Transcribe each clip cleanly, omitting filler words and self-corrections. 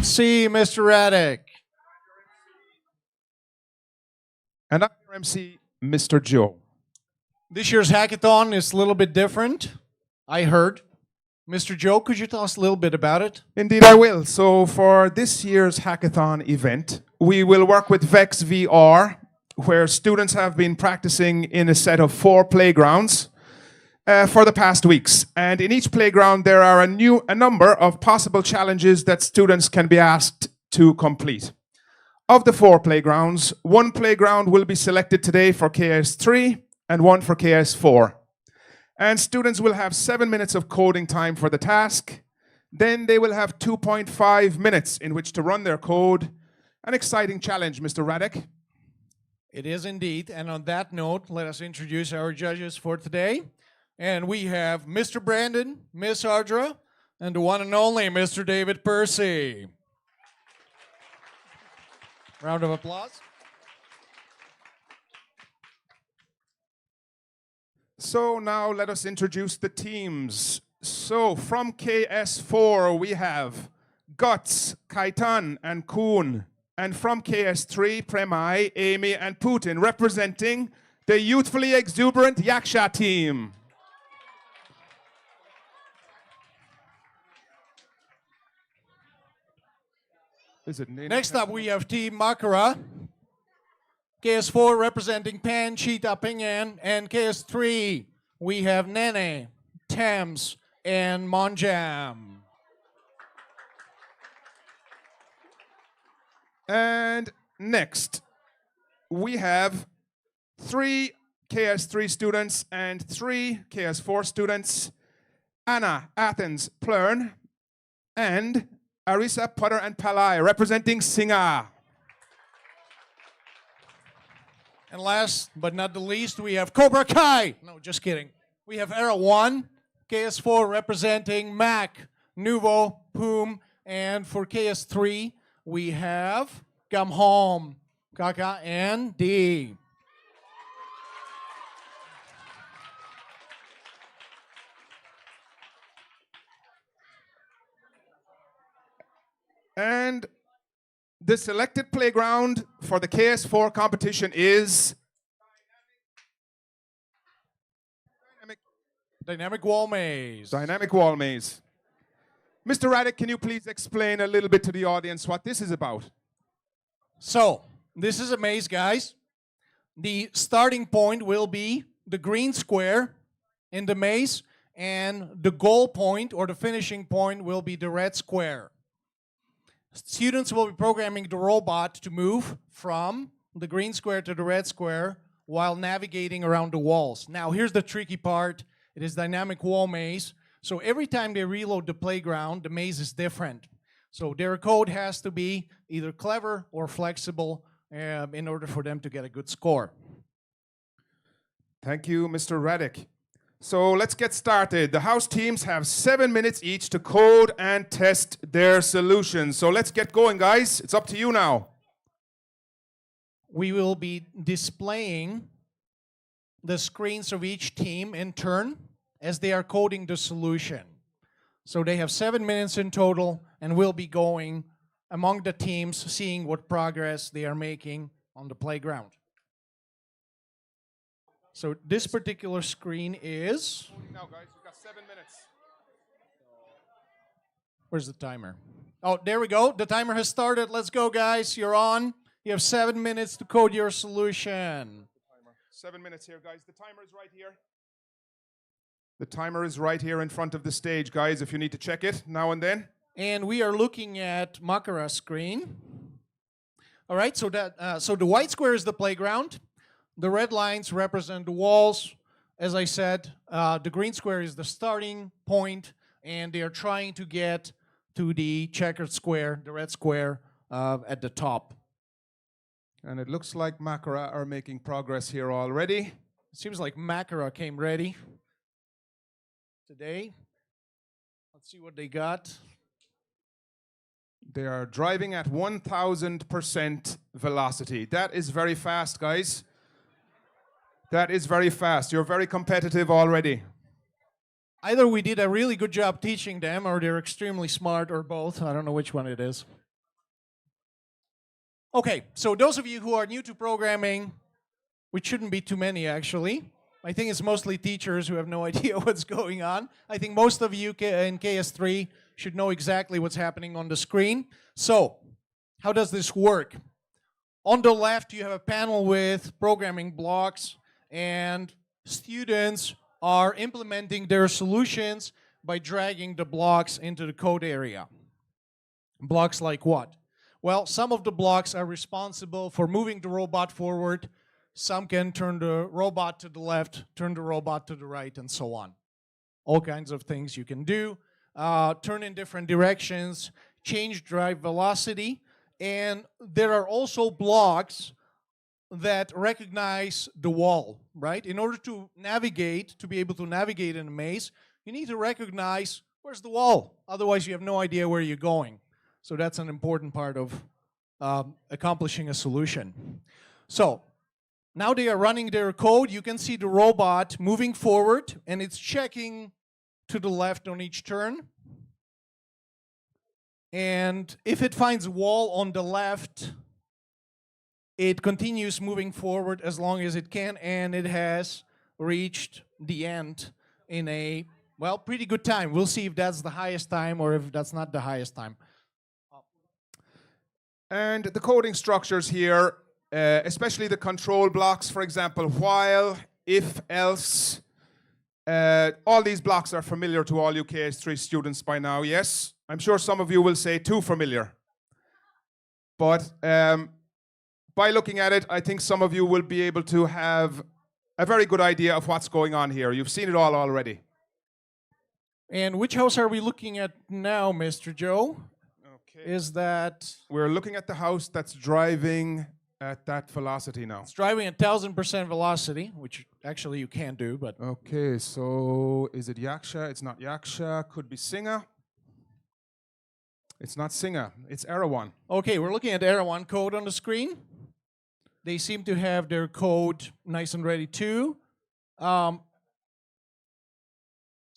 MC, Mr. Raddick. And I'm your MC, Mr. Joe. This year's hackathon is a little bit different, I heard. Mr. Joe, could you tell us a little bit about it? Indeed, I will. So for this year's hackathon event, we will work with VEX VR, where students have been practicing in a set of 4 playgrounds for the past weeks. And in each playground, there are a number of possible challenges that students can be asked to complete. Of the 4 playgrounds, 1 playground will be selected today for KS3 and 1 for KS4. And students will have 7 minutes of coding time for the task. Then they will have 2.5 minutes in which to run their code. An exciting challenge, Mr. Raddick. It is indeed. And on that note, let us introduce our judges for today. And we have Mr. Brandon, Miss Ardra, and the one and only Mr. David Percy. Round of applause. So now let us introduce the teams. So from KS4 we have Guts, Kaitan, and Kuhn. And from KS3, Premai, Amy, and Putin, representing the youthfully exuberant Yaksha team. Next up we have Team Makara. KS4 representing Pan, Cheetah, Pingyan, and KS3 we have Nene, Thames, and Monjam. And next, we have 3 KS3 students and 3 KS4 students, Anna, Athens, Plern, and Arisa, Putter, and Palai, representing Singa. And last but not the least, we have Cobra Kai. No, just kidding. We have Era 1, KS4 representing Mac, Nuvo, Poom, and for KS3, we have Gamhom, Kaka, and D. And the selected playground for the KS4 competition is Dynamic Wall Maze. Dynamic Wall Maze. Mr. Raddick, can you please explain a little bit to the audience what this is about? So, this is a maze, guys. The starting point will be the green square in the maze, and the goal point or the finishing point will be the red square. Students will be programming the robot to move from the green square to the red square while navigating around the walls. Now, here's the tricky part. It is dynamic wall maze. So every time they reload the playground, the maze is different. So their code has to be either clever or flexible in order for them to get a good score. Thank you, Mr. Raddick. So let's get started. The house teams have 7 minutes each to code and test their solutions. So let's get going, guys. It's up to you now. We will be displaying the screens of each team in turn as they are coding the solution. So they have 7 minutes in total, and we'll be going among the teams, seeing what progress they are making on the playground. So this particular screen is... Now, guys, we've got 7 minutes. Where's the timer? Oh, there we go. The timer has started. Let's go, guys. You're on. You have 7 minutes to code your solution. 7 minutes here, guys. The timer is right here. The timer is right here in front of the stage, guys, if you need to check it now and then. And we are looking at Makara's screen. All right, so the white square is the playground. The red lines represent the walls. As I said, the green square is the starting point, and they are trying to get to the checkered square, the red square, at the top. And it looks like Makara are making progress here already. It seems like Makara came ready today. Let's see what they got. They are driving at 1,000% velocity. That is very fast, guys. That is very fast. You're very competitive already. Either we did a really good job teaching them, or they're extremely smart, or both. I don't know which one it is. Okay, so those of you who are new to programming, which shouldn't be too many actually. I think it's mostly teachers who have no idea what's going on. I think most of you in KS3 should know exactly what's happening on the screen. So, how does this work? On the left, you have a panel with programming blocks, and students are implementing their solutions by dragging the blocks into the code area. Blocks like what? Well, some of the blocks are responsible for moving the robot forward. Some can turn the robot to the left, turn the robot to the right, and so on. All kinds of things you can do. Turn in different directions, change drive velocity, and there are also blocks that recognize the wall, right? In order to navigate, to be able to navigate in a maze, you need to recognize where's the wall. Otherwise, you have no idea where you're going. So that's an important part of accomplishing a solution. So now they are running their code. You can see the robot moving forward, and it's checking to the left on each turn. And if it finds a wall on the left, it continues moving forward as long as it can, and it has reached the end in a, well, pretty good time. We'll see if that's the highest time or if that's not the highest time. And the coding structures here, especially the control blocks, for example, while, if, else, all these blocks are familiar to all you KS3 students by now, yes? I'm sure some of you will say too familiar. But by looking at it, I think some of you will be able to have a very good idea of what's going on here. You've seen it all already. And which house are we looking at now, Mr. Joe? Okay. Is that... We're looking at the house that's driving at that velocity now. It's driving at 1,000% velocity, which actually you can do, but... Okay, so is it Yaksha? It's not Yaksha. Could be Singa. It's not Singa. It's Erawan. Okay, we're looking at Erawan code on the screen. They seem to have their code nice and ready too. So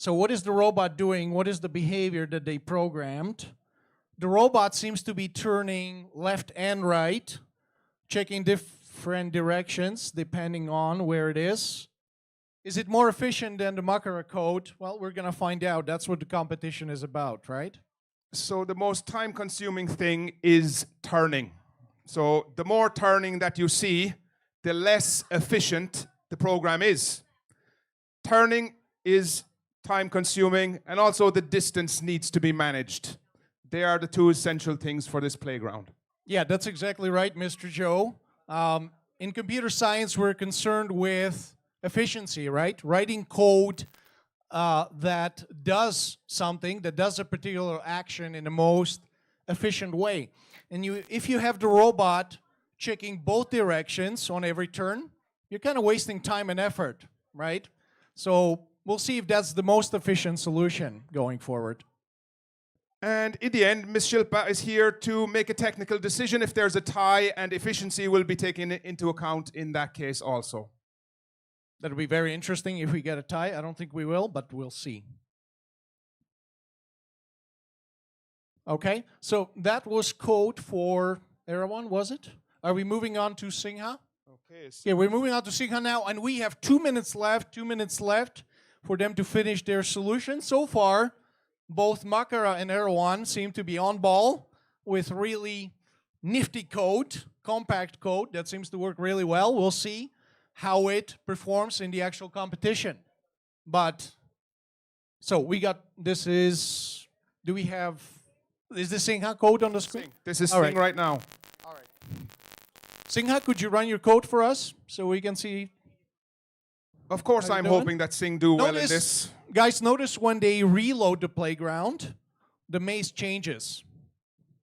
what is the robot doing? What is the behavior that they programmed? The robot seems to be turning left and right, checking different directions depending on where it is. Is it more efficient than the Makara code? Well, we're going to find out. That's what the competition is about, right? So the most time-consuming thing is turning. So the more turning that you see, the less efficient the program is. Turning is time-consuming, and also the distance needs to be managed. They are the two essential things for this playground. Yeah, that's exactly right, Mr. Joe. In computer science, we're concerned with efficiency, right? Writing code that does something, that does a particular action in the most efficient way. And if you have the robot checking both directions on every turn, you're kind of wasting time and effort, right? So we'll see if that's the most efficient solution going forward. And in the end, Ms. Shilpa is here to make a technical decision if there's a tie, and efficiency will be taken into account in that case also. That'll be very interesting if we get a tie. I don't think we will, but we'll see. Okay, so that was code for Erawan, was it? Are we moving on to Singha? Okay. Yeah, we're moving on to Singha now, and we have 2 minutes left, for them to finish their solution. So far, both Makara and Erawan seem to be on ball with really nifty code, compact code that seems to work really well. We'll see how it performs in the actual competition. But, so we got, this is, do we have, is this Singha code on the screen? Sing. This is Sing right now. All right. Singha, could you run your code for us so we can see? Of course, I'm hoping that Sing do well in this. Guys, notice when they reload the playground, the maze changes,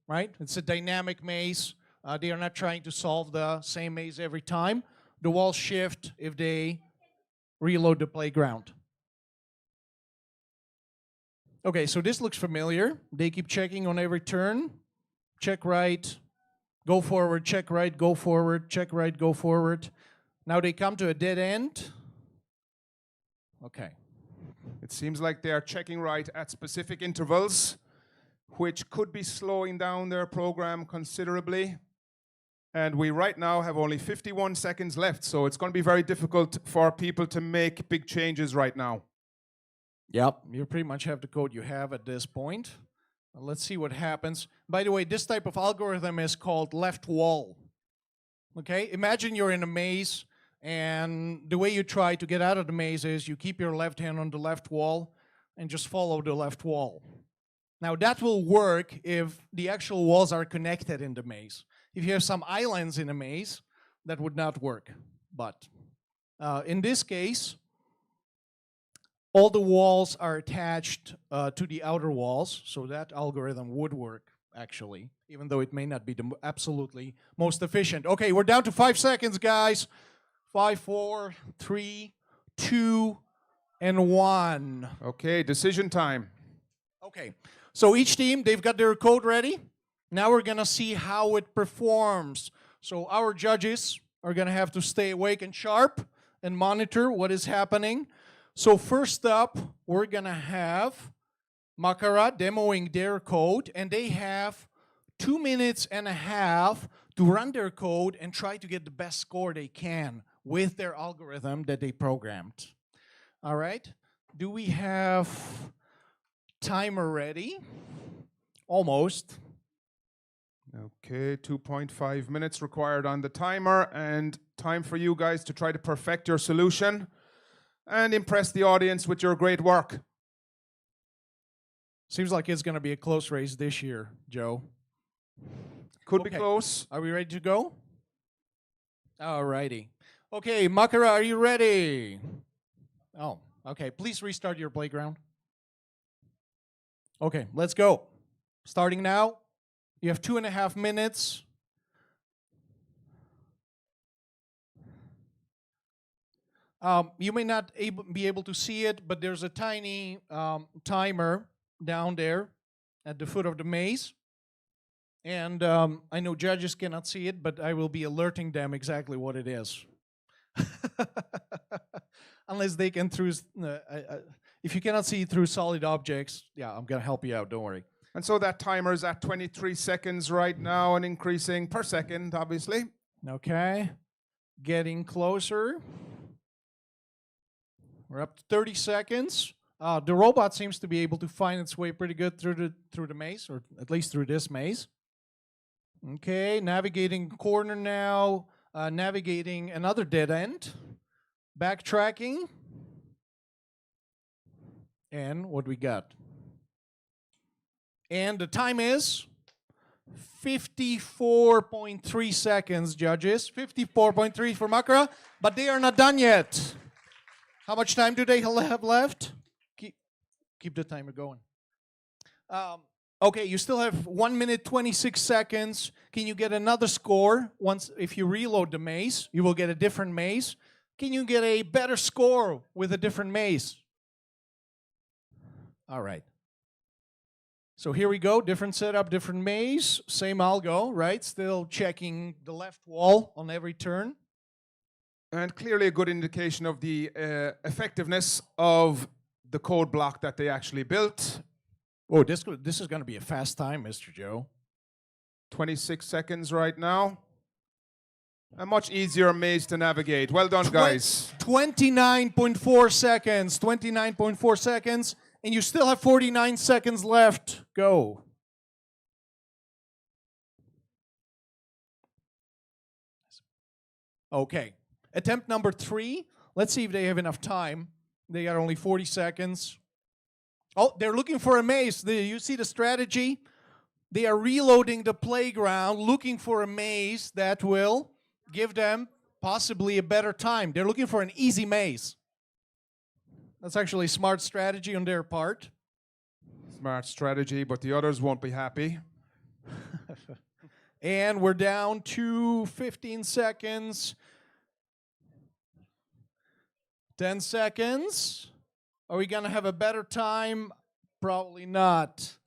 right? It's a dynamic maze. They are not trying to solve the same maze every time. The walls shift if they reload the playground. Okay, so this looks familiar. They keep checking on every turn. Check right, go forward, check right, go forward, check right, go forward. Now they come to a dead end. Okay. It seems like they are checking right at specific intervals, which could be slowing down their program considerably. And we right now have only 51 seconds left, so it's going to be very difficult for people to make big changes right now. Yep, you pretty much have the code you have at this point. Let's see what happens. By the way, this type of algorithm is called left wall. Okay, imagine you're in a maze, and the way you try to get out of the maze is you keep your left hand on the left wall and just follow the left wall. Now that will work if the actual walls are connected in the maze. If you have some islands in a maze, that would not work. But in this case, all the walls are attached to the outer walls, so that algorithm would work, actually, even though it may not be the absolutely most efficient. Okay, we're down to 5 seconds, guys. 5, 4, 3, 2, and 1. Okay, decision time. Okay, so each team, they've got their code ready. Now we're going to see how it performs. So our judges are going to have to stay awake and sharp and monitor what is happening. So first up, we're going to have Makara demoing their code, and they have 2.5 minutes to run their code and try to get the best score they can with their algorithm that they programmed. All right, do we have timer ready? Almost. Okay, 2.5 minutes required on the timer, and time for you guys to try to perfect your solution and impress the audience with your great work. Seems like it's going to be a close race this year, Joe. Could be close. Are we ready to go? All righty. Okay, Makara, are you ready? Oh, okay. Please restart your playground. Okay, let's go. Starting now. You have 2.5 minutes. You may not be able to see it, but there's a tiny timer down there at the foot of the maze. And I know judges cannot see it, but I will be alerting them exactly what it is. Unless they can through, if you cannot see through solid objects, yeah, I'm going to help you out, don't worry. And so that timer is at 23 seconds right now and increasing per second, obviously. Okay, getting closer. We're up to 30 seconds. The robot seems to be able to find its way pretty good through the maze, or at least through this maze. Okay, navigating corner now, navigating another dead end, backtracking, and what we got? And the time is 54.3 seconds, judges. 54.3 for Makara, but they are not done yet. How much time do they have left? Keep the timer going. Okay, you still have 1 minute, 26 seconds. Can you get another score? If you reload the maze, you will get a different maze. Can you get a better score with a different maze? All right. So here we go, different setup, different maze, same algo, right? Still checking the left wall on every turn. And clearly a good indication of the effectiveness of the code block that they actually built. Oh, this is going to be a fast time, Mr. Joe. 26 seconds right now. A much easier maze to navigate. Well done, guys. 29.4 seconds, 29.4 seconds. And you still have 49 seconds left. Go. Okay. Attempt number 3. Let's see if they have enough time. They got only 40 seconds. Oh, they're looking for a maze. You see the strategy? They are reloading the playground, looking for a maze that will give them possibly a better time. They're looking for an easy maze. That's actually a smart strategy on their part. Smart strategy, but the others won't be happy. And we're down to 15 seconds. 10 seconds. Are we going to have a better time? Probably not.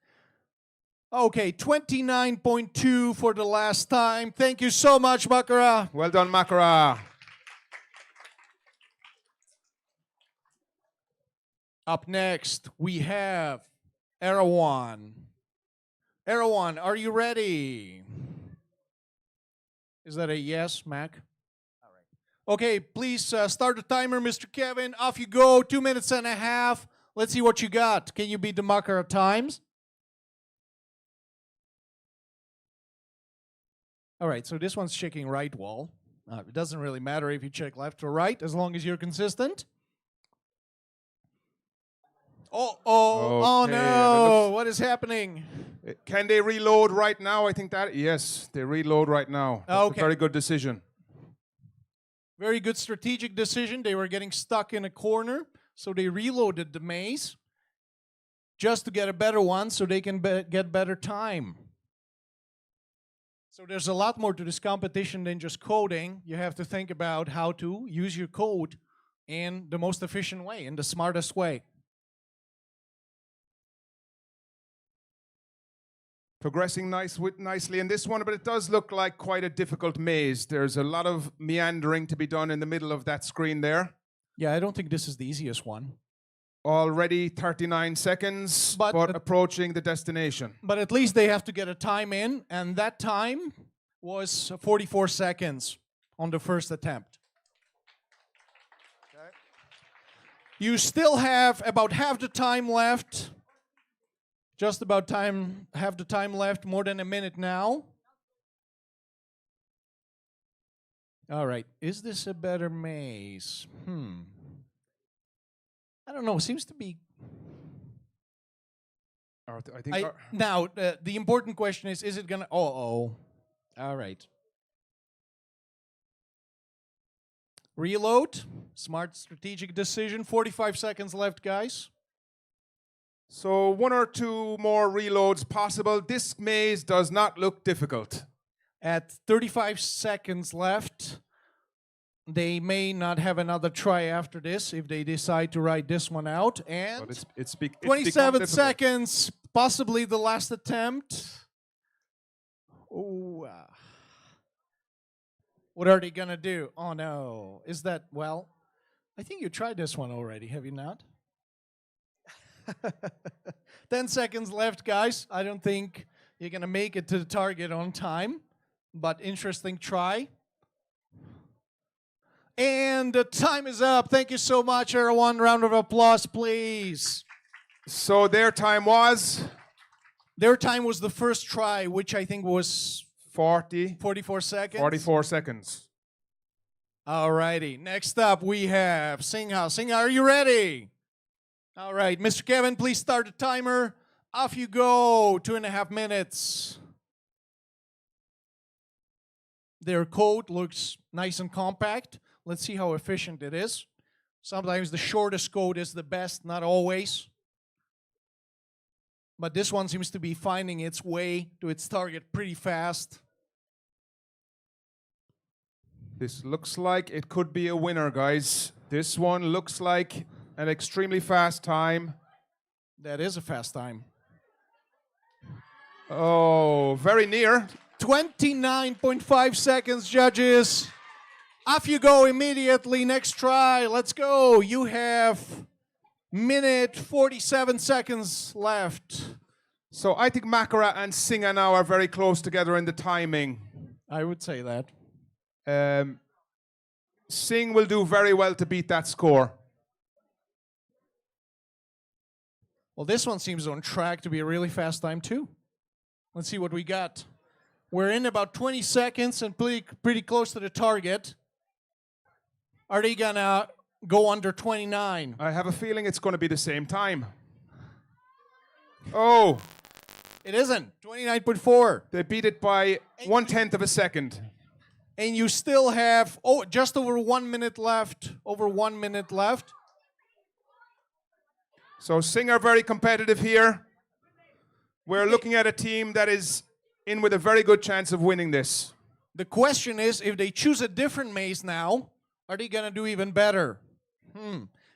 Okay, 29.2 for the last time. Thank you so much, Makara. Well done, Makara. Up next, we have Erawan. Erawan, are you ready? Is that a yes, Mac? All right. Okay, please start the timer, Mr. Kevin. Off you go, 2 minutes and a half. Let's see what you got. Can you beat the Makara times? All right, so this one's checking right wall. It doesn't really matter if you check left or right, as long as you're consistent. Oh Okay, no, what is happening? Can they reload right now? I think that, yes, they reload right now. That's Okay. a very good decision. Very good strategic decision. They were getting stuck in a corner, so they reloaded the maze just to get a better one so they can get better time. So there's a lot more to this competition than just coding. You have to think about how to use your code in the most efficient way, in the smartest way. Progressing nicely in this one, but it does look like quite a difficult maze. There's a lot of meandering to be done in the middle of that screen there. Yeah, I don't think this is the easiest one. Already 39 seconds, but approaching the destination. But at least they have to get a time in, and that time was 44 seconds on the first attempt. Okay. You still have about half the time left. Just about half the time left, more than a minute now. All right, is this a better maze? I don't know, seems to be... I think now, the important question is it gonna... All right. Reload, smart strategic decision, 45 seconds left, guys. So 1 or 2 more reloads possible. This maze does not look difficult. At 35 seconds left, they may not have another try after this if they decide to ride this one out. And it's 27 seconds, possibly the last attempt. Oh, what are they gonna do? Oh no, is that, well, I think you tried this one already, have you not? 10 seconds left, guys. I don't think you're going to make it to the target on time, but interesting try. And the time is up. Thank you so much, everyone. Round of applause, please. So their time was? Their time was the first try, which I think was 44 seconds. 44 seconds. All righty. Next up, we have Singha. Singha, are you ready? All right, Mr. Kevin, please start the timer. Off you go, 2.5 minutes. Their code looks nice and compact. Let's see how efficient it is. Sometimes the shortest code is the best, not always. But this one seems to be finding its way to its target pretty fast. This looks like it could be a winner, guys. This one looks like an extremely fast time. That is a fast time. Oh, very near. 29.5 seconds, judges. Off you go immediately. Next try. Let's go. You have minute 47 seconds left. So I think Makara and Singha now are very close together in the timing. I would say that. Singh will do very well to beat that score. Well, this one seems on track to be a really fast time, too. Let's see what we got. We're in about 20 seconds and pretty close to the target. Are they going to go under 29? I have a feeling it's going to be the same time. Oh. It isn't. 29.4. They beat it by 1/10 of a second. And you still have, just over 1 minute left. Over 1 minute left. So Singh are very competitive here. We're looking at a team that is in with a very good chance of winning this. The question is, if they choose a different maze now, are they going to do even better?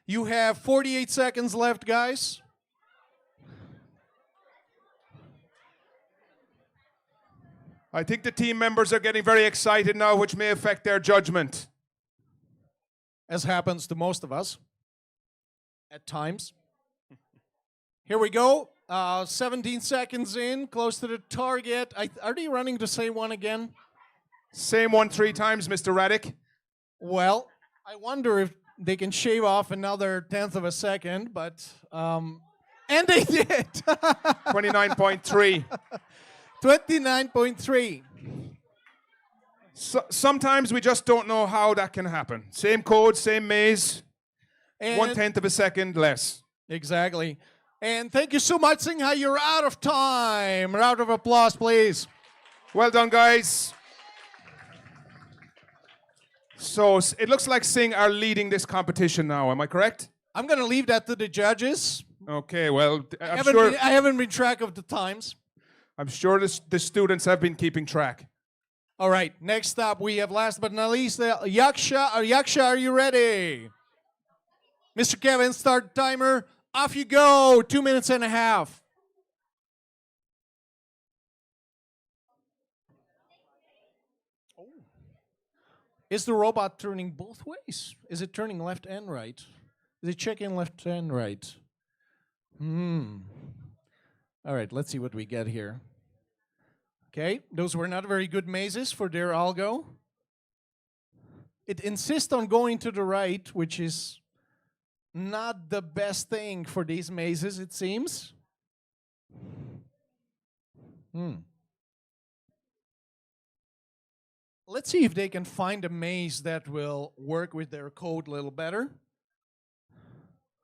You have 48 seconds left, guys. I think the team members are getting very excited now, which may affect their judgment. As happens to most of us at times. Here we go. 17 seconds in, close to the target. Are they running the same one again? Same one 3 times, Mr. Raddick. Well, I wonder if they can shave off another 1/10 of a second, but and they did. 29.3. 29.3. So, sometimes we just don't know how that can happen. Same code, same maze, And 1/10 of a second less. exactly. And thank you so much, Singhai. You're out of time. Round of applause, please. Well done, guys. So it looks like Singh are leading this competition now. Am I correct? I'm going to leave that to the judges. Okay, well, I haven't been track of the times. I'm sure the students have been keeping track. All right, next up we have last but not least, Yaksha. Yaksha, are you ready? Mr. Kevin, start the timer. Off you go, 2 minutes and a half. Oh. Is the robot turning both ways? Is it turning left and right? Is it checking left and right? All right, let's see what we get here. Okay, those were not very good mazes for their algo. It insists on going to the right, which is not the best thing for these mazes, it seems. Let's see if they can find a maze that will work with their code a little better.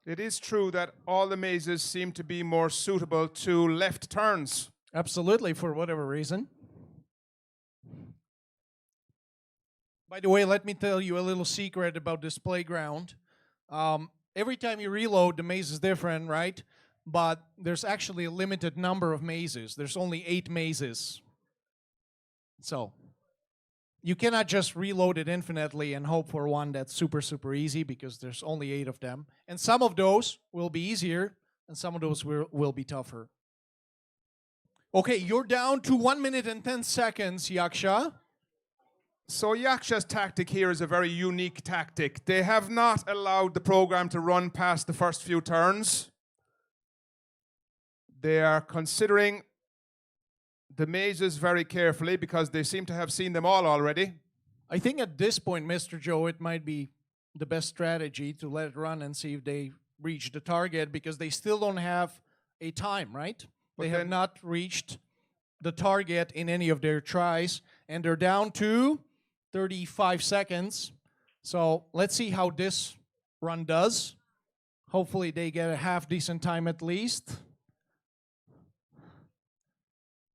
It is true that all the mazes seem to be more suitable to left turns. Absolutely, for whatever reason. By the way, let me tell you a little secret about this playground. Every time you reload, the maze is different, right? But there's actually a limited number of mazes. There's only 8 mazes. So you cannot just reload it infinitely and hope for one that's super, super easy, because there's only 8 of them. And some of those will be easier, and some of those will be tougher. Okay, you're down to 1 minute and 10 seconds, Yaksha. So Yaksha's tactic here is a very unique tactic. They have not allowed the program to run past the first few turns. They are considering the mazes very carefully because they seem to have seen them all already. I think at this point, Mr. Joe, it might be the best strategy to let it run and see if they reach the target, because they still don't have a time, right? They have not reached the target in any of their tries, and they're down to 35 seconds. So let's see how this run does. Hopefully they get a half decent time at least.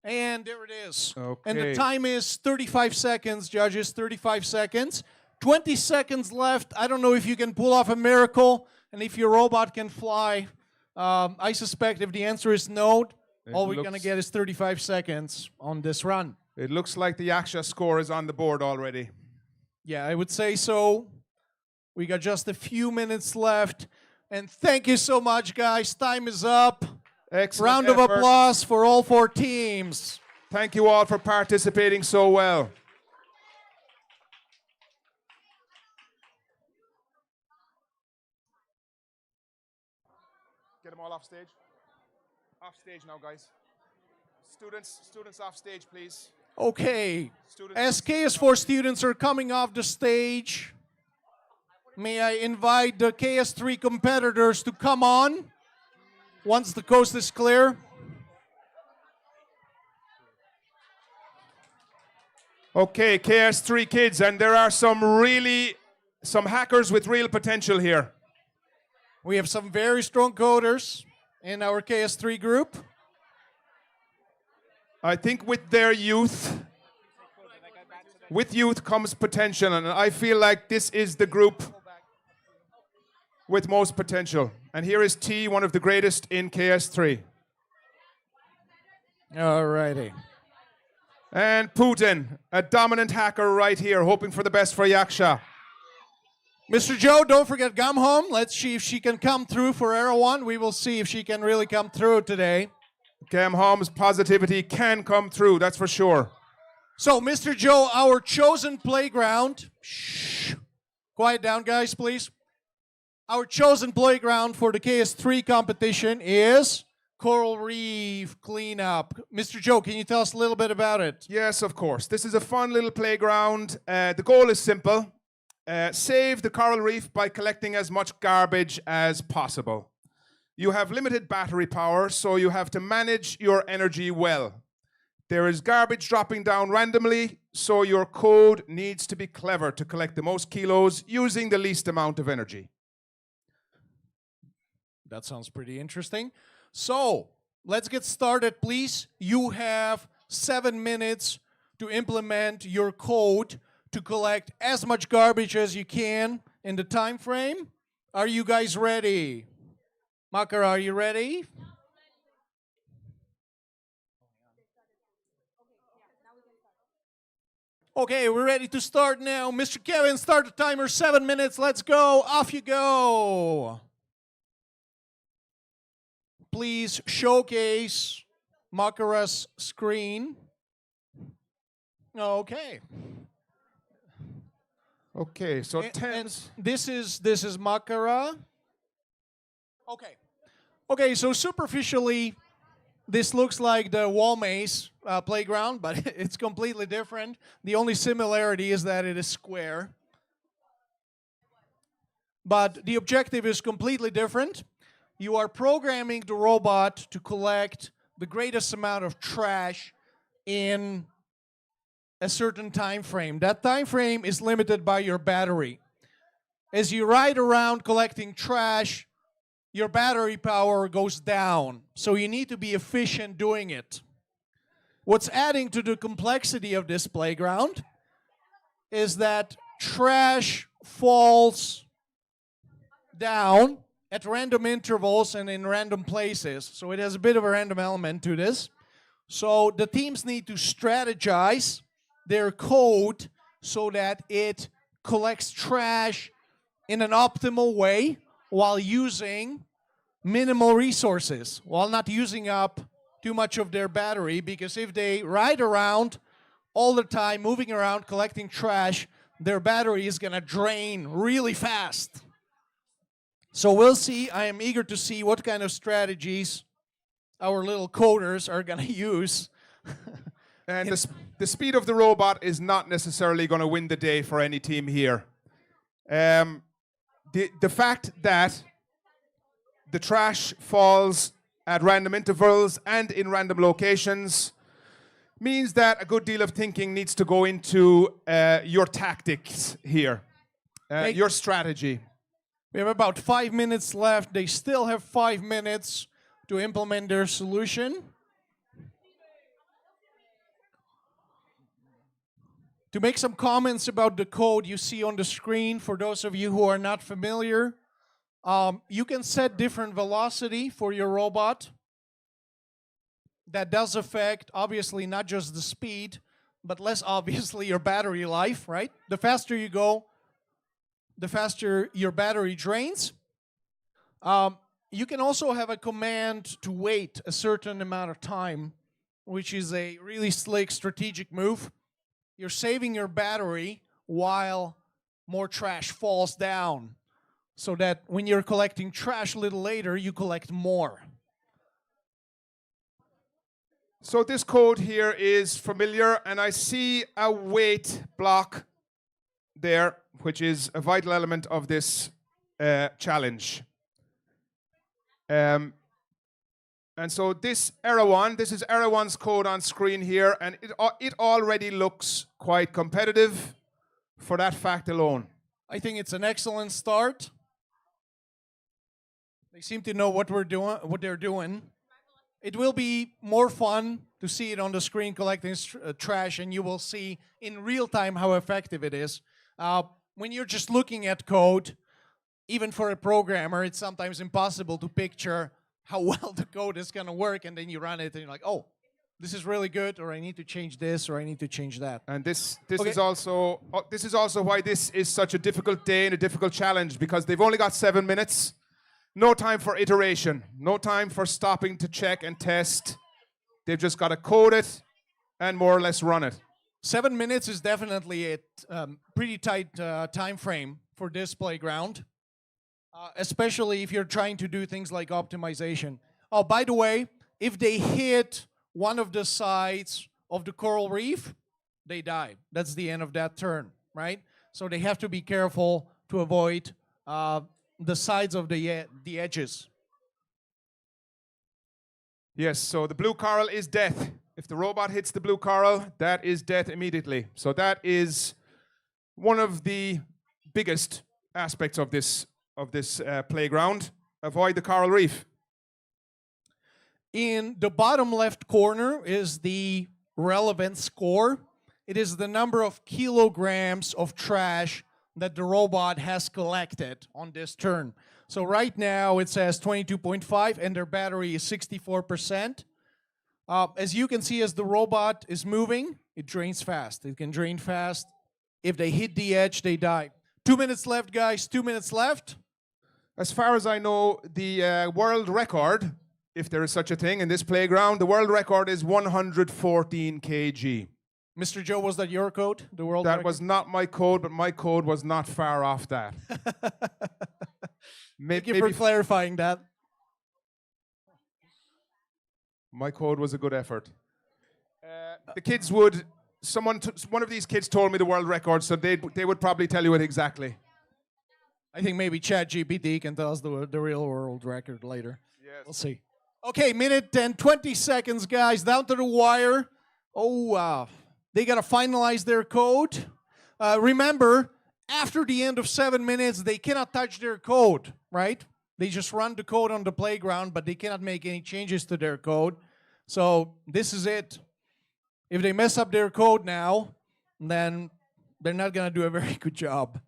And there it is. Okay. And the time is 35 seconds, judges, 35 seconds. 20 seconds left. I don't know if you can pull off a miracle and if your robot can fly. I suspect if the answer is no, all we're going to get is 35 seconds on this run. It looks like the Yaksha score is on the board already. Yeah, I would say so. We got just a few minutes left. And thank you so much, guys. Time is up. Excellent Round of effort. applause for all 4 teams. Thank you all for participating so well. Get them all off stage. Off stage now, guys. Students off stage, please. Okay, Students. as KS4 students are coming off the stage, may I invite the KS3 competitors to come on once the coast is clear. Okay, KS3 kids, and there are some hackers with real potential here. We have some very strong coders in our KS3 group. I think with youth comes potential, and I feel like this is the group with most potential. And here is T, one of the greatest in KS3. All righty. And Putin, a dominant hacker right here, hoping for the best for Yaksha. Mr. Joe, don't forget Gamhom. Let's see if she can come through for Era 1. We will see if she can really come through today. Gamhom's positivity can come through, that's for sure. So, Mr. Joe, our chosen playground. Shh. Quiet down, guys, please. Our chosen playground for the KS3 competition is coral reef cleanup. Mr. Joe, can you tell us a little bit about it? Yes, of course. This is a fun little playground. The goal is simple. Save the coral reef by collecting as much garbage as possible. You have limited battery power, so you have to manage your energy well. There is garbage dropping down randomly, so your code needs to be clever to collect the most kilos using the least amount of energy. That sounds pretty interesting. So, let's get started, please. You have 7 minutes to implement your code to collect as much garbage as you can in the time frame. Are you guys ready? Makara, are you ready? Okay, we're ready to start now. Mr. Kevin, start the timer. 7 minutes. Let's go. Off you go. Please showcase Makara's screen. Okay. Okay, so And this is Makara. Okay, so superficially, this looks like the wall maze playground, but it's completely different. The only similarity is that it is square. But the objective is completely different. You are programming the robot to collect the greatest amount of trash in a certain time frame. That time frame is limited by your battery. As you ride around collecting trash, your battery power goes down, so you need to be efficient doing it. What's adding to the complexity of this playground is that trash falls down at random intervals and in random places, so it has a bit of a random element to this. So the teams need to strategize their code so that it collects trash in an optimal way while using minimal resources, while not using up too much of their battery, because if they ride around all the time, moving around, collecting trash, their battery is gonna drain really fast. So we'll see. I am eager to see what kind of strategies our little coders are gonna use. And the speed of the robot is not necessarily going to win the day for any team here. The fact that the trash falls at random intervals and in random locations means that a good deal of thinking needs to go into your tactics here, your strategy. We have about 5 minutes left. They still have 5 minutes to implement their solution. To make some comments about the code you see on the screen, for those of you who are not familiar, you can set different velocity for your robot. That does affect, obviously, not just the speed, but less obviously your battery life, right? The faster you go, the faster your battery drains. You can also have a command to wait a certain amount of time, which is a really slick strategic move. You're saving your battery while more trash falls down, so that when you're collecting trash a little later, you collect more. So this code here is familiar, and I see a wait block there, which is a vital element of this challenge. And so this error one, this is error one's code on screen here, and it already looks quite competitive for that fact alone. I think it's an excellent start. They seem to know what they're doing. It will be more fun to see it on the screen collecting trash, and you will see in real time how effective it is. When you're just looking at code, even for a programmer, it's sometimes impossible to picture how well the code is going to work, and then you run it and you're like, oh, this is really good, or I need to change this, or I need to change that. And this is also why this is such a difficult day and a difficult challenge, because they've only got 7 minutes. No time for iteration, no time for stopping to check and test. They've just got to code it and more or less run it. 7 minutes is definitely a pretty tight time frame for this playground, especially if you're trying to do things like optimization. Oh, by the way, if they hit one of the sides of the coral reef, they die. That's the end of that turn, right? So they have to be careful to avoid the sides of the edges. Yes, so the blue coral is death. If the robot hits the blue coral, that is death immediately. So that is one of the biggest aspects of this playground. Avoid the coral reef. In the bottom left corner is the relevant score. It is the number of kilograms of trash that the robot has collected on this turn. So right now it says 22.5 and their battery is 64%. As you can see, as the robot is moving, it drains fast. It can drain fast. If they hit the edge, they die. 2 minutes left, guys. 2 minutes left. As far as I know, the world record, if there is such a thing in this playground, the world record is 114 kg. Mr. Joe, was that your code? The world That record? was not my code, but my code was not far off that. Thank you for clarifying that. My code was a good effort. The kids would, one of these kids told me the world record, so they would probably tell you it exactly. I think maybe ChatGPT can tell us the real world record later. Yes. We'll see. Okay, minute and 20 seconds, guys, down to the wire. Oh, they got to finalize their code. Remember, after the end of 7 minutes, they cannot touch their code, right? They just run the code on the playground, but they cannot make any changes to their code. So this is it. If they mess up their code now, then they're not going to do a very good job.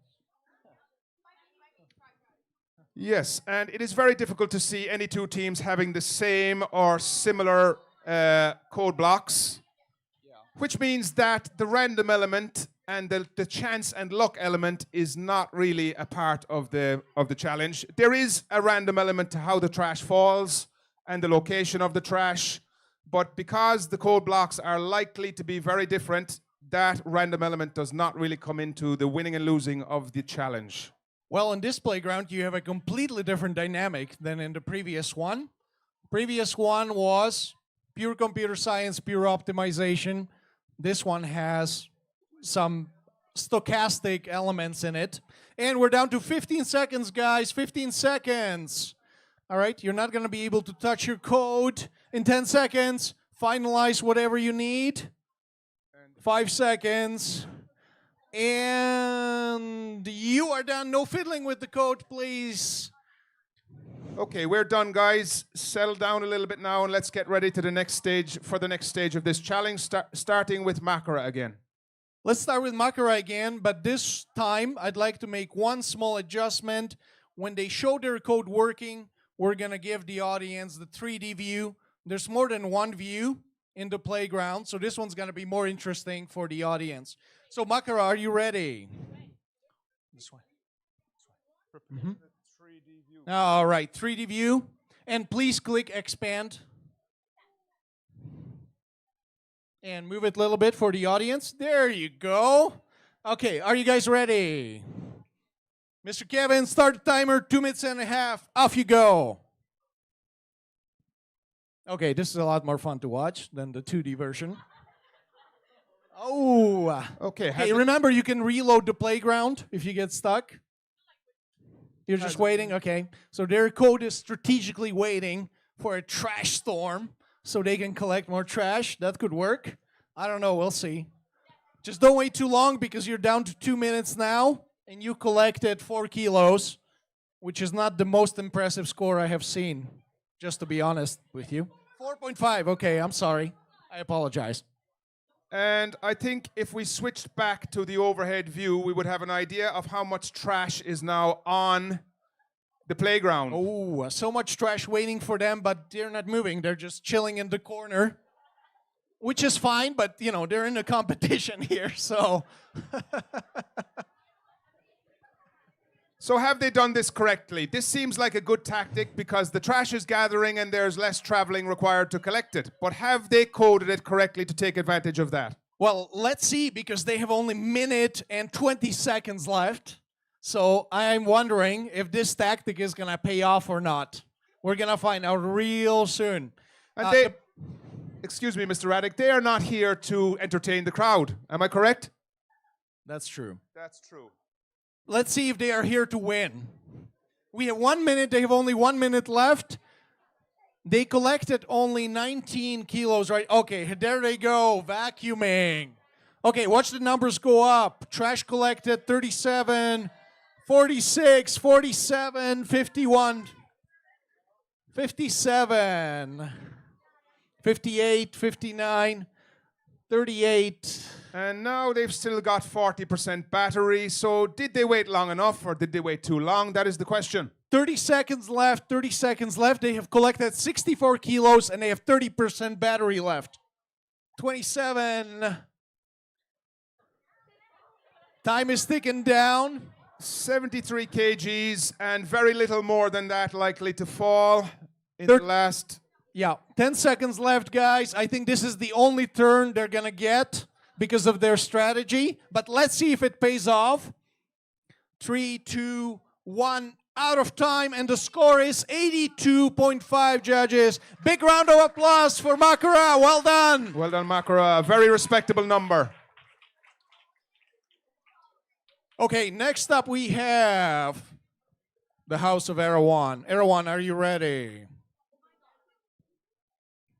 Yes, and it is very difficult to see any two teams having the same or similar code blocks, which means that the random element and the chance and luck element is not really a part of the challenge. There is a random element to how the trash falls and the location of the trash, but because the code blocks are likely to be very different, that random element does not really come into the winning and losing of the challenge. Well, in this playground, you have a completely different dynamic than in the previous one. Previous one was pure computer science, pure optimization. This one has some stochastic elements in it. And we're down to 15 seconds, guys. 15 seconds. All right, you're not going to be able to touch your code in 10 seconds. Finalize whatever you need. 5 seconds. And you are done. No fiddling with the code, please. Okay, we're done, guys. Settle down a little bit now and let's get ready to the next stage, for the next stage of this challenge, starting with Makara again. Let's start with Makara again, but this time I'd like to make one small adjustment. When they show their code working, we're going to give the audience the 3D view. There's more than one view in the playground, so this one's going to be more interesting for the audience. So Makara, are you ready? This way. Mm-hmm. All right, 3D view. And please click expand. And move it a little bit for the audience. There you go. Okay, are you guys ready? Mr. Kevin, start the timer, 2 minutes and a half. Off you go. Okay, this is a lot more fun to watch than the 2D version. Oh. Okay. Hey, remember, you can reload the playground if you get stuck. You're just waiting? Okay. So their code is strategically waiting for a trash storm so they can collect more trash. That could work. I don't know. We'll see. Just don't wait too long because you're down to 2 minutes now and you collected 4 kilos, which is not the most impressive score I have seen, just to be honest with you. 4.5. Okay, I'm sorry. I apologize. And I think if we switched back to the overhead view, we would have an idea of how much trash is now on the playground. Oh, so much trash waiting for them, but they're not moving. They're just chilling in the corner, which is fine, but, you know, they're in a competition here, so. So have they done this correctly? This seems like a good tactic because the trash is gathering and there's less traveling required to collect it. But have they coded it correctly to take advantage of that? Well, let's see, because they have only minute and 20 seconds left. So I'm wondering if this tactic is going to pay off or not. We're going to find out real soon. And they, excuse me, Mr. Raddick, they are not here to entertain the crowd. Am I correct? That's true. That's true. Let's see if they are here to win. We have 1 minute. They have only 1 minute left. They collected only 19 kilos, right? Okay, there they go, vacuuming. Okay, watch the numbers go up. Trash collected, 37, 46, 47, 51, 57, 58, 59, 38. And now they've still got 40% battery. So did they wait long enough or did they wait too long? That is the question. 30 seconds left, 30 seconds left. They have collected 64 kilos and they have 30% battery left. 27. Time is ticking down. 73 kgs and very little more than that likely to fall in the last. Yeah, 10 seconds left, guys. I think this is the only turn they're going to get because of their strategy. But let's see if it pays off. 3, 2, 1. Out of time, and the score is 82.5, judges. Big round of applause for Makara. Well done. Well done, Makara. Very respectable number. Okay, next up we have the House of Erawan. Erawan, are you ready?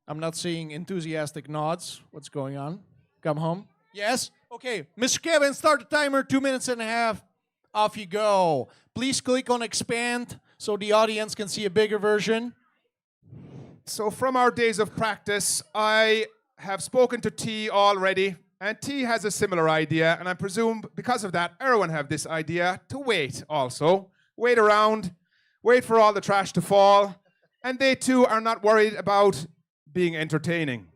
I'm not seeing enthusiastic nods. What's going on? Come home. Yes? Okay, Mr. Kevin, start the timer, 2 minutes and a half. Off you go. Please click on expand so the audience can see a bigger version. So from our days of practice, I have spoken to T already, and T has a similar idea, and I presume because of that, everyone have this idea to wait also. Wait around, wait for all the trash to fall, and they too are not worried about being entertaining.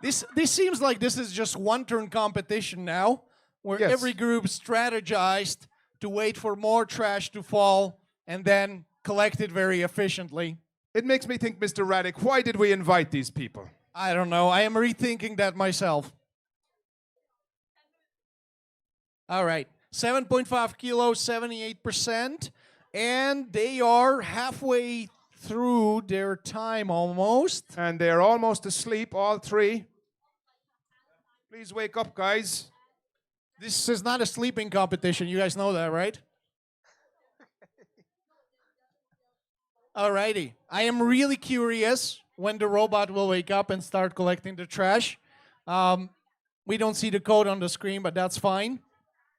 This seems like this is just one-turn competition now, where Yes. every group strategized to wait for more trash to fall and then collect it very efficiently. It makes me think, Mr. Raddick, why did we invite these people? I don't know. I am rethinking that myself. All right. 7.5 kilos, 78%. And they are halfway through their time almost. And they're almost asleep, all three. Please wake up, guys. This is not a sleeping competition. You guys know that, right? Alrighty. I am really curious when the robot will wake up and start collecting the trash. We don't see the code on the screen, but that's fine.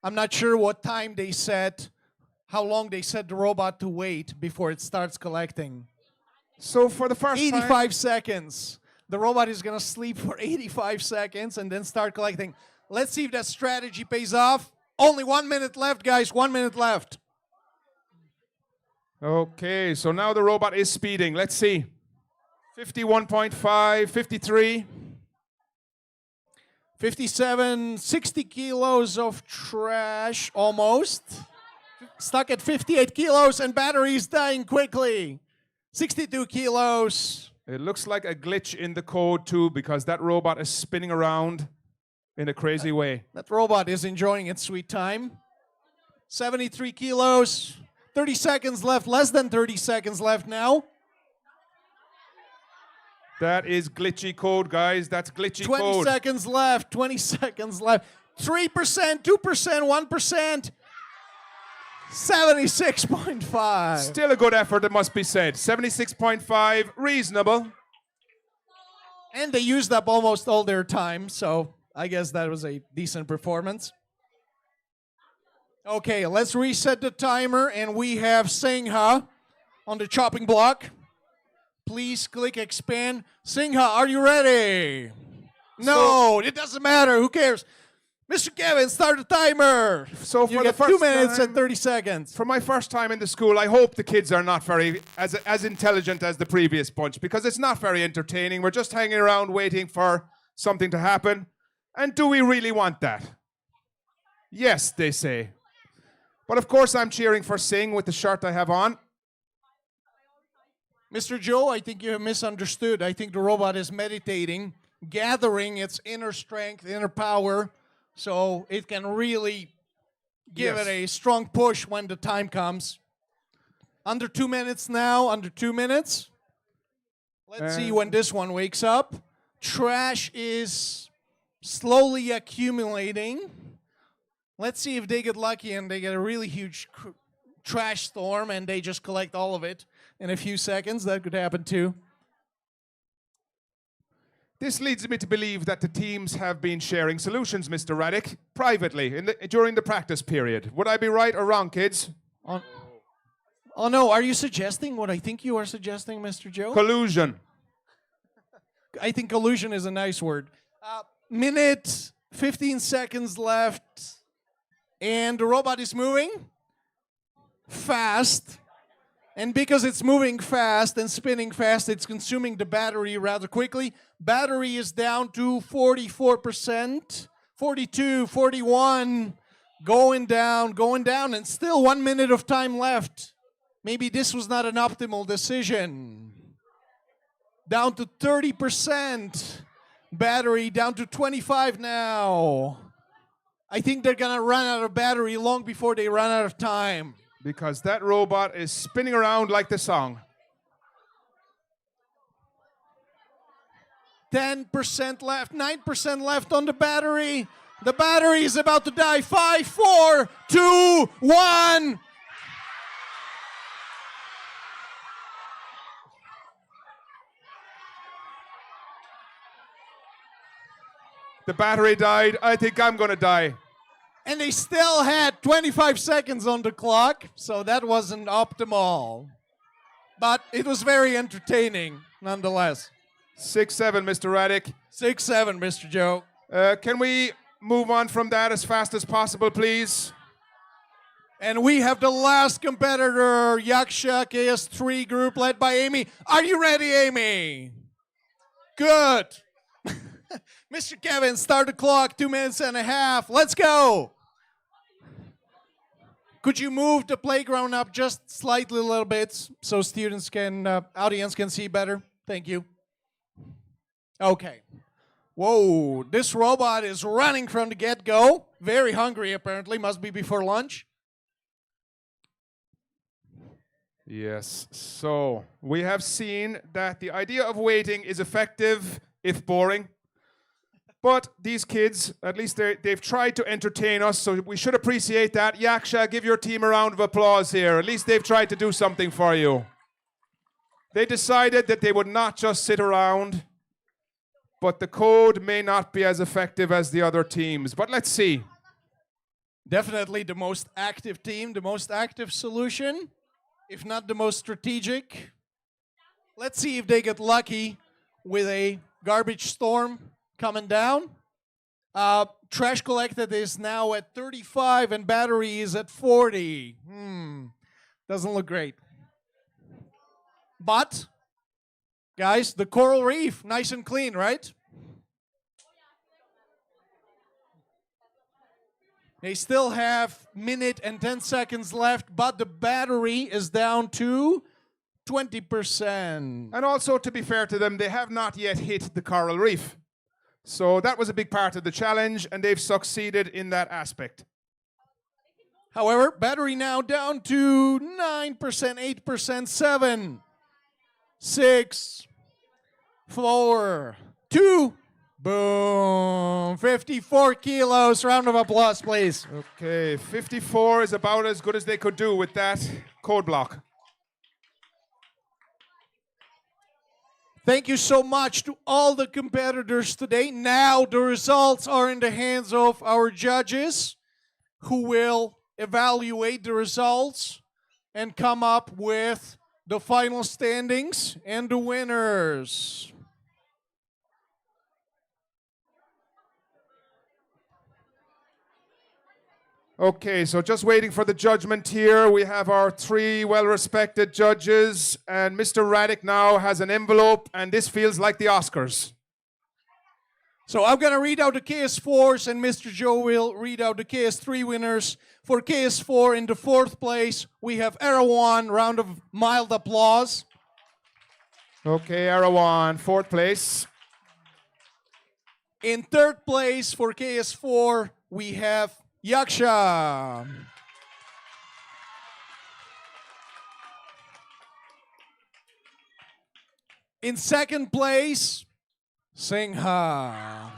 I'm not sure what time they set, how long they set the robot to wait before it starts collecting. So for the first 85 seconds. The robot is going to sleep for 85 seconds and then start collecting. Let's see if that strategy pays off. Only 1 minute left, guys. 1 minute left. Okay, so now the robot is speeding. Let's see. 51.5, 53. 57, 60 kilos of trash, almost. Stuck at 58 kilos and batteries dying quickly. 62 kilos. It looks like a glitch in the code too, because that robot is spinning around in a crazy way. That robot is enjoying its sweet time. 73 kilos. 30 seconds left. Less than 30 seconds left now. That is glitchy code, guys. That's glitchy 20 code. seconds left. 20 seconds left. 3%, 2%, 1%. 76.5. Still a good effort, it must be said. 76.5, reasonable. And they used up almost all their time, so I guess that was a decent performance. Okay, let's reset the timer, and we have Singha on the chopping block. Please click expand. Singha, are you ready? No, it doesn't matter. Who cares? Mr. Kevin, start the timer. So You for the get first 2 minutes time, and 30 seconds. for my first time in the school, I hope the kids are not very as intelligent as the previous bunch, because it's not very entertaining. We're just hanging around waiting for something to happen. And do we really want that? Yes, they say. But of course I'm cheering for Singh with the shirt I have on. Mr. Joe, I think you have misunderstood. I think the robot is meditating, gathering its inner strength, inner power, so it can really give it a strong push when the time comes. Under 2 minutes now, under 2 minutes. Let's see when this one wakes up. Trash is slowly accumulating. Let's see if they get lucky and they get a really huge trash storm and they just collect all of it in a few seconds. That could happen too. This leads me to believe that the teams have been sharing solutions, Mr. Radic, privately during the practice period. Would I be right or wrong, kids? Oh no, are you suggesting what I think you are suggesting, Mr. Joe? Collusion. I think collusion is a nice word. Minute, 15 seconds left, and the robot is moving fast. And because it's moving fast and spinning fast, it's consuming the battery rather quickly. Battery is down to 44%, 42, 41, going down, and still 1 minute of time left. Maybe this was not an optimal decision. Down to 30%. Battery down to 25 now. I think they're gonna run out of battery long before they run out of time. Because that robot is spinning around like the song. 10% left, 9% left on the battery. The battery is about to die. 5, 4, 2, 1. The battery died. I think I'm gonna die. And they still had 25 seconds on the clock, so that wasn't optimal. But it was very entertaining, nonetheless. 6-7, Mr. Radic. 6-7, Mr. Joe. Can we move on from that as fast as possible, please? And we have the last competitor, Yaksha KS3 group, led by Amy. Are you ready, Amy? Good. Mr. Kevin, start the clock, 2 minutes and a half. Let's go. Could you move the playground up just slightly a little bit so students can, audience can see better? Thank you. Okay. Whoa, this robot is running from the get-go. Very hungry, apparently. Must be before lunch. Yes, so we have seen that the idea of waiting is effective if boring. But these kids, at least they've tried to entertain us, so we should appreciate that. Yaksha, give your team a round of applause here. At least they've tried to do something for you. They decided that they would not just sit around, but the code may not be as effective as the other teams. But let's see. Definitely the most active team, the most active solution, if not the most strategic. Let's see if they get lucky with a garbage storm coming down. Trash collected is now at 35 and battery is at 40. Doesn't look great. But, guys, the coral reef, nice and clean, right? They still have minute and 10 seconds left, but the battery is down to 20%. And also, to be fair to them, they have not yet hit the coral reef. So that was a big part of the challenge, and they've succeeded in that aspect. However, battery now down to 9%, 8%, 7, 6, 4, 2, boom, 54 kilos. Round of applause, please. Okay, 54 is about as good as they could do with that code block. Thank you so much to all the competitors today. Now the results are in the hands of our judges who will evaluate the results and come up with the final standings and the winners. Okay, so just waiting for the judgment here. We have our 3 well-respected judges, and Mr. Radic now has an envelope, and this feels like the Oscars. So I'm going to read out the KS4s, and Mr. Joe will read out the KS3 winners. For KS4, in the 4th place, we have Erawan. Round of mild applause. Okay, Erawan, 4th place. In 3rd place, for KS4, we have Yaksha. In second place, Singha.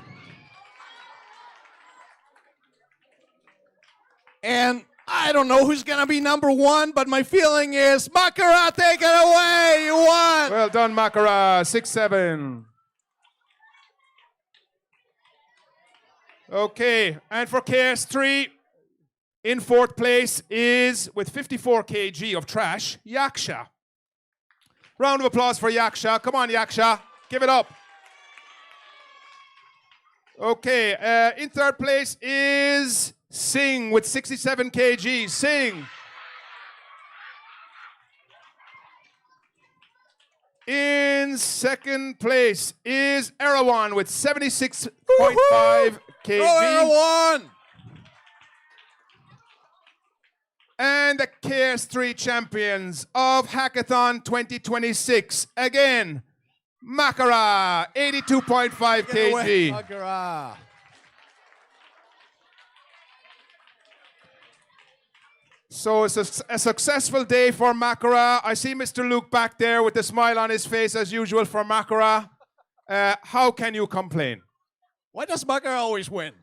And I don't know who's going to be number one, but my feeling is Makara, take it away. You won. Well done, Makara. 6-7. Okay, and for KS3, in fourth place is, with 54 kg of trash, Yaksha. Round of applause for Yaksha. Come on, Yaksha. Give it up. Okay, in third place is Singh with 67 kg. Singh. In second place is Erawan with 76.5 kg. Oh, Erawan! And the KS3 champions of Hackathon 2026. Again, Makara, 82.5 kg. Makara. So it's a successful day for Makara. I see Mr. Luke back there with a smile on his face as usual for Makara. How can you complain? Why does Makara always win?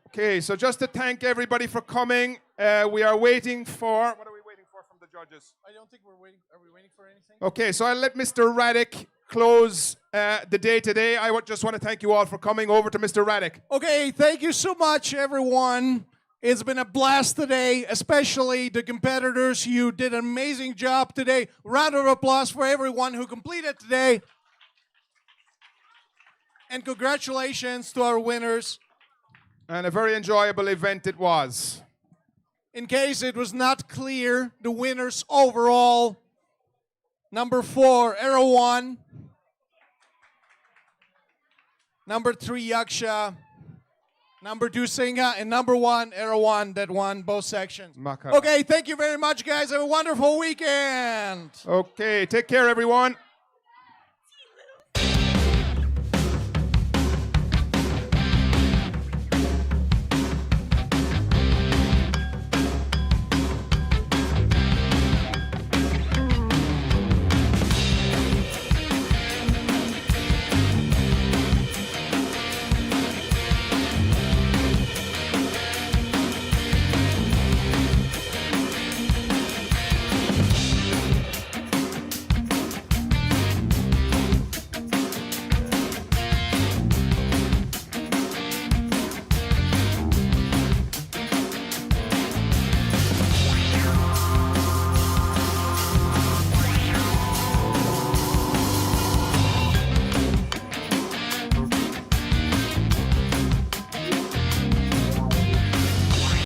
Okay, so just to thank everybody for coming, we are waiting for... What are we waiting for from the judges? I don't think we're waiting. Are we waiting for anything? Okay, so I'll let Mr. Radek close the day today. I just want to thank you all for coming. Over to Mr. Radek. Okay, thank you so much, everyone. It's been a blast today, especially the competitors. You did an amazing job today. Round of applause for everyone who completed today. And congratulations to our winners. And a very enjoyable event it was. In case it was not clear, the winners overall, number 4, Erawan. Number 3, Yaksha. Number 2, Singha. And number 1, Erawan, that won both sections. Makara. Okay, thank you very much, guys. Have a wonderful weekend. Okay, take care, everyone.